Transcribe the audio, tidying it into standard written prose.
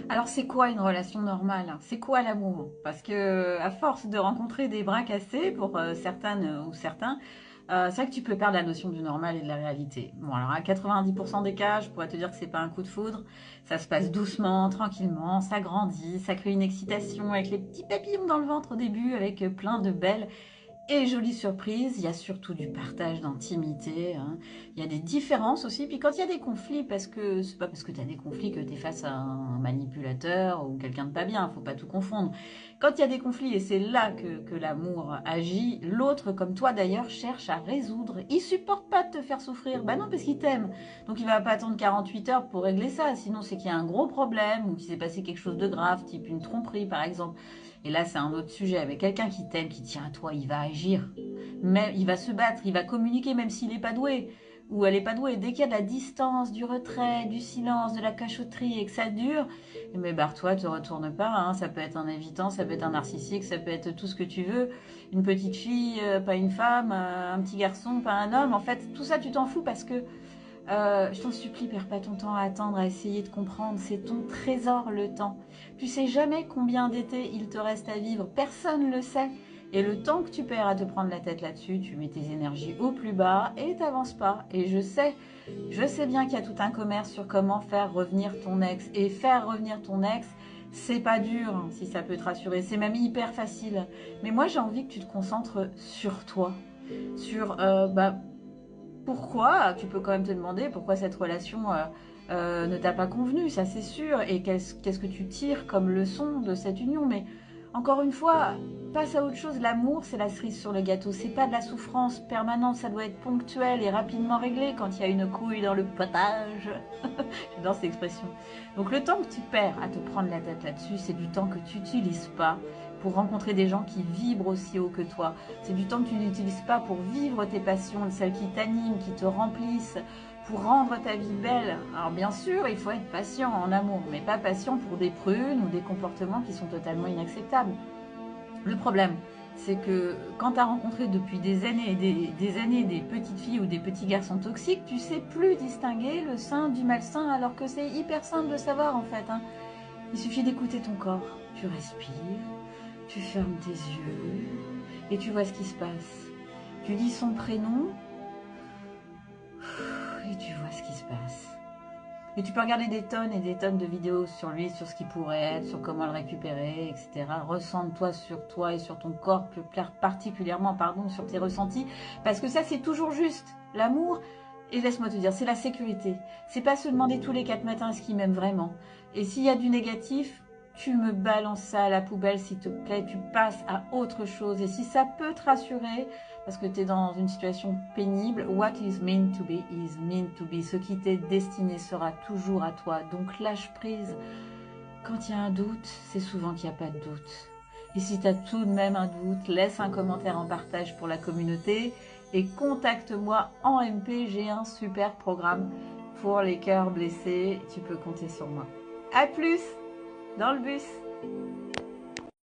Alors, c'est quoi une relation normale? C'est quoi l'amour? Parce que, à force de rencontrer des bras cassés pour certaines ou certains, c'est vrai que tu peux perdre la notion du normal et de la réalité. Bon, alors à 90% des cas, je pourrais te dire que c'est pas un coup de foudre. Ça se passe doucement, tranquillement, ça grandit, ça crée une excitation avec les petits papillons dans le ventre au début, avec plein de belles et jolie surprise, il y a surtout du partage d'intimité, hein. Il y a des différences aussi. Puis quand il y a des conflits, parce que c'est pas parce que tu as des conflits que tu es face à un manipulateur ou quelqu'un de pas bien, faut pas tout confondre. Quand il y a des conflits, et c'est là que l'amour agit, l'autre, comme toi d'ailleurs, cherche à résoudre. Il supporte pas de te faire souffrir. Bah non, parce qu'il t'aime. Donc il va pas attendre 48 heures pour régler ça. Sinon, c'est qu'il y a un gros problème ou qu'il s'est passé quelque chose de grave, type une tromperie par exemple. Et là, c'est un autre sujet. Avec quelqu'un qui t'aime, qui tient à toi, il va agir. Mais il va se battre, il va communiquer même s'il n'est pas doué ou elle n'est pas douée. Dès qu'il y a de la distance, du retrait, du silence, de la cachotterie et que ça dure, mais barre-toi, te retourne pas, hein. Ça peut être un évitant, ça peut être un narcissique, ça peut être tout ce que tu veux. Une petite fille, pas une femme, un petit garçon, pas un homme. En fait, tout ça, tu t'en fous parce que je t'en supplie, perds pas ton temps à attendre, à essayer de comprendre. C'est ton trésor, le temps. Tu sais jamais combien d'étés il te reste à vivre. Personne ne le sait. Et le temps que tu perds à te prendre la tête là-dessus, tu mets tes énergies au plus bas et t'avances pas. Et je sais bien qu'il y a tout un commerce sur comment faire revenir ton ex. Et faire revenir ton ex, c'est pas dur, hein, si ça peut te rassurer. C'est même hyper facile. Mais moi, j'ai envie que tu te concentres sur toi. Sur, pourquoi, tu peux quand même te demander pourquoi cette relation ne t'a pas convenu, ça c'est sûr, et qu'est-ce que tu tires comme leçon de cette union. Mais encore une fois, passe à autre chose. L'amour, c'est la cerise sur le gâteau, c'est pas de la souffrance permanente, ça doit être ponctuel et rapidement réglé quand il y a une couille dans le potage. J'adore cette expression. Donc le temps que tu perds à te prendre la tête là-dessus, c'est du temps que tu n'utilises pas pour rencontrer des gens qui vibrent aussi haut que toi. C'est du temps que tu n'utilises pas pour vivre tes passions, celles qui t'animent, qui te remplissent, pour rendre ta vie belle. Alors bien sûr, il faut être patient en amour, mais pas patient pour des prunes ou des comportements qui sont totalement inacceptables. Le problème, c'est que quand tu as rencontré depuis des années et des années des petites filles ou des petits garçons toxiques, tu sais plus distinguer le sain du malsain, alors que c'est hyper simple de savoir en fait, hein. Il suffit d'écouter ton corps. Tu respires, tu fermes tes yeux et tu vois ce qui se passe. Tu dis son prénom et tu vois ce qui se passe. Et tu peux regarder des tonnes et des tonnes de vidéos sur lui, sur ce qu'il pourrait être, sur comment le récupérer, etc. Ressens-toi sur toi et sur ton corps, plus particulièrement, pardon, sur tes ressentis, parce que ça, c'est toujours juste. L'amour, et laisse-moi te dire, c'est la sécurité. C'est pas se demander tous les 4 matins est-ce qu'il m'aime vraiment. Et s'il y a du négatif, tu me balances ça à la poubelle, s'il te plaît, tu passes à autre chose. Et si ça peut te rassurer, parce que tu es dans une situation pénible, what is meant to be is meant to be. Ce qui t'est destiné sera toujours à toi. Donc lâche prise. Quand il y a un doute, c'est souvent qu'il n'y a pas de doute. Et si tu as tout de même un doute, laisse un commentaire en partage pour la communauté et contacte-moi en MP. J'ai un super programme pour les cœurs blessés. Tu peux compter sur moi. A plus dans le bus.